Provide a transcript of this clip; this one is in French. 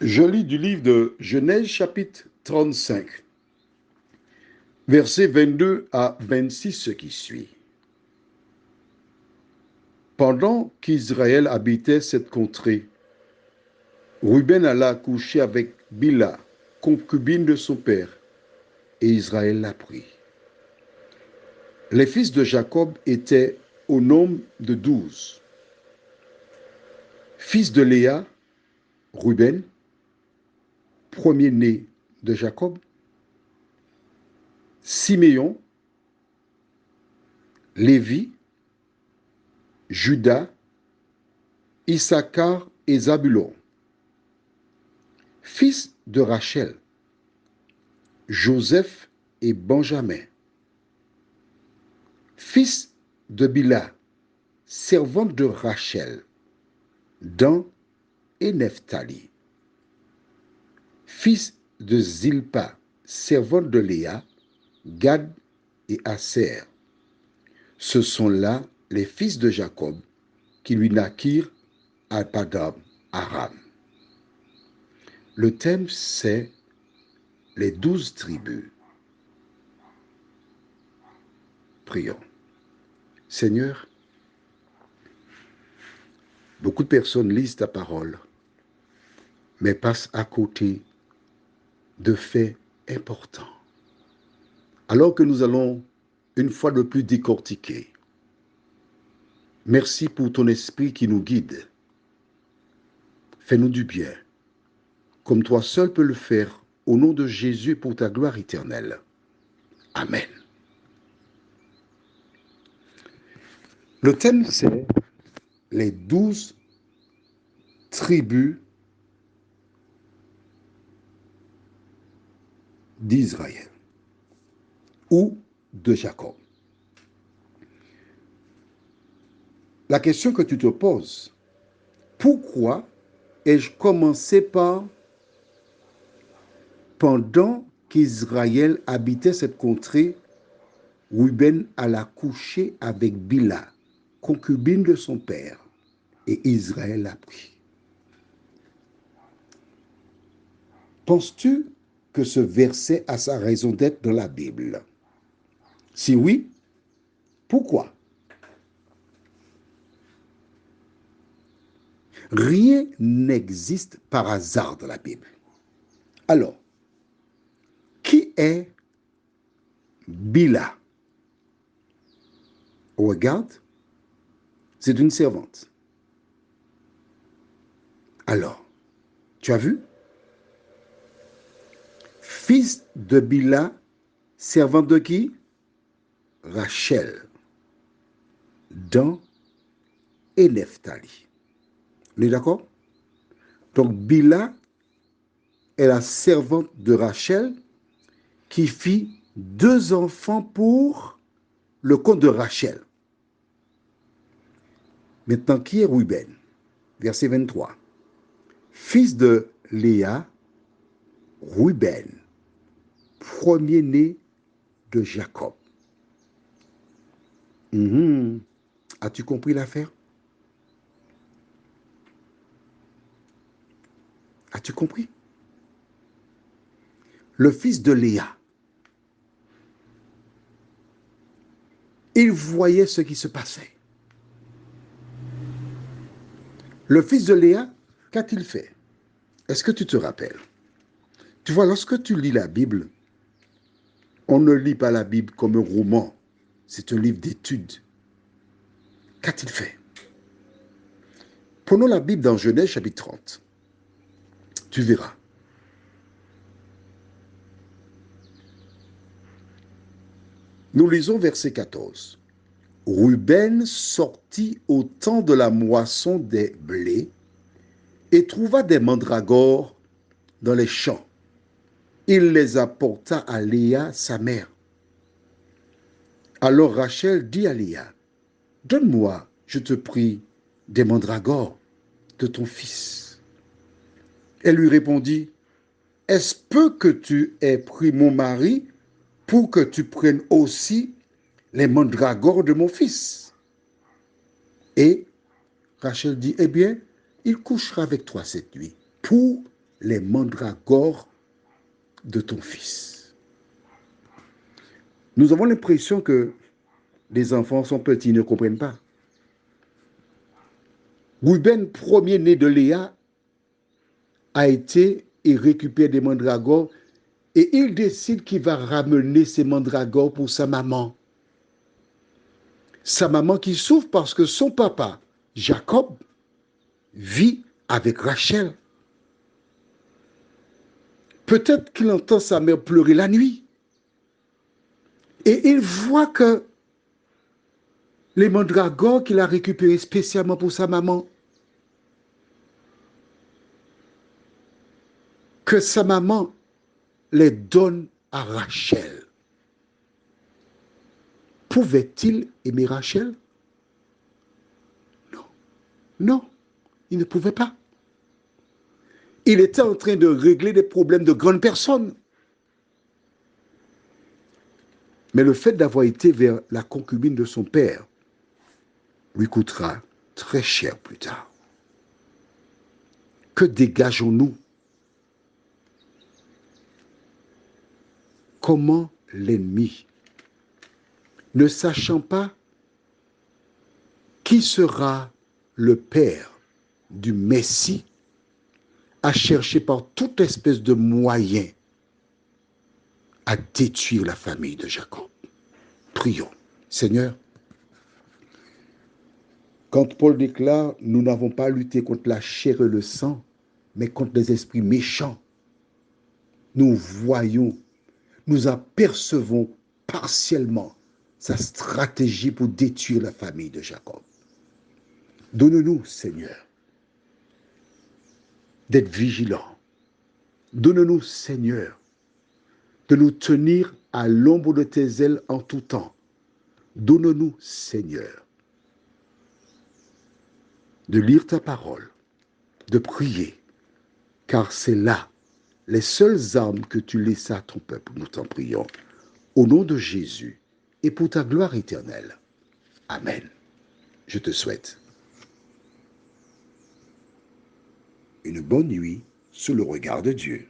Je lis du livre de Genèse chapitre 35, versets 22 à 26, ce qui suit. Pendant qu'Israël habitait cette contrée, Ruben alla coucher avec Bila, concubine de son père, et Israël l'apprit. Les fils de Jacob étaient au nombre de 12. Fils de Léa, Ruben, premier-né de Jacob, Siméon, Lévi, Juda, Issachar et Zabulon. Fils de Rachel, Joseph et Benjamin. Fils de Bila, servante de Rachel, Dan et Nephtali. Fils de Zilpa, servante de Léa, Gad et Aser. Ce sont là les fils de Jacob qui lui naquirent à Padam Aram. Le thème, c'est les 12 tribus. Prions. Seigneur, beaucoup de personnes lisent ta parole, mais passent à côté de faits importants. Alors que nous allons une fois de plus décortiquer, merci pour ton esprit qui nous guide. Fais-nous du bien, comme toi seul peux le faire, au nom de Jésus pour ta gloire éternelle. Amen. Le thème, c'est les 12 tribus d'Israël ou de Jacob. La question que tu te poses, pourquoi ai-je commencé par pendant qu'Israël habitait cette contrée, Ruben alla coucher avec Bila, concubine de son père, et Israël l'apprit. Penses-tu que ce verset a sa raison d'être dans la Bible? Si oui, pourquoi? Rien n'existe par hasard dans la Bible. Alors, qui est Bila? Regarde, c'est une servante. Alors, tu as vu? Fils de Bila, servante de qui? Rachel, Dan et Nephtali. On est d'accord? Donc, Bila est la servante de Rachel qui fit 2 enfants pour le compte de Rachel. Maintenant, qui est Ruben? Verset 23. Fils de Léa, Ruben, premier-né de Jacob. As-tu compris l'affaire? As-tu compris? Le fils de Léa, il voyait ce qui se passait. Le fils de Léa, qu'a-t-il fait? Est-ce que tu te rappelles? Tu vois, lorsque tu lis la Bible, on ne lit pas la Bible comme un roman. C'est un livre d'études. Qu'a-t-il fait? Prenons la Bible dans Genèse chapitre 30. Tu verras. Nous lisons verset 14. Ruben sortit au temps de la moisson des blés et trouva des mandragores dans les champs. Il les apporta à Léa, sa mère. Alors Rachel dit à Léa, « Donne-moi, je te prie, des mandragores de ton fils. » Elle lui répondit, « Est-ce peu que tu aies pris mon mari pour que tu prennes aussi les mandragores de mon fils? » Et Rachel dit, « Eh bien, il couchera avec toi cette nuit pour les mandragores de ton fils. Nous avons l'impression que les enfants sont petits, ils ne comprennent pas. Reuben, premier-né de Léa, a été et récupère des mandragores et il décide qu'il va ramener ces mandragores pour sa maman. Sa maman qui souffre parce que son papa, Jacob, vit avec Rachel. Peut-être qu'il entend sa mère pleurer la nuit. Et il voit que les mandragores qu'il a récupérés spécialement pour sa maman, que sa maman les donne à Rachel. Pouvait-il aimer Rachel? Non. Non, il ne pouvait pas. Il était en train de régler des problèmes de grandes personnes. Mais le fait d'avoir été vers la concubine de son père lui coûtera très cher plus tard. Que dégageons-nous? Comment l'ennemi, ne sachant pas qui sera le père du Messie, a cherché par toute espèce de moyens à détruire la famille de Jacob. Prions. Seigneur, quand Paul déclare, nous n'avons pas lutté contre la chair et le sang, mais contre les esprits méchants, nous voyons, nous apercevons partiellement sa stratégie pour détruire la famille de Jacob. Donne-nous, Seigneur, d'être vigilants. Donne-nous, Seigneur, de nous tenir à l'ombre de tes ailes en tout temps. Donne-nous, Seigneur, de lire ta parole, de prier, car c'est là les seules armes que tu laisses à ton peuple. Nous t'en prions. Au nom de Jésus et pour ta gloire éternelle. Amen. Je te souhaite une bonne nuit sous le regard de Dieu.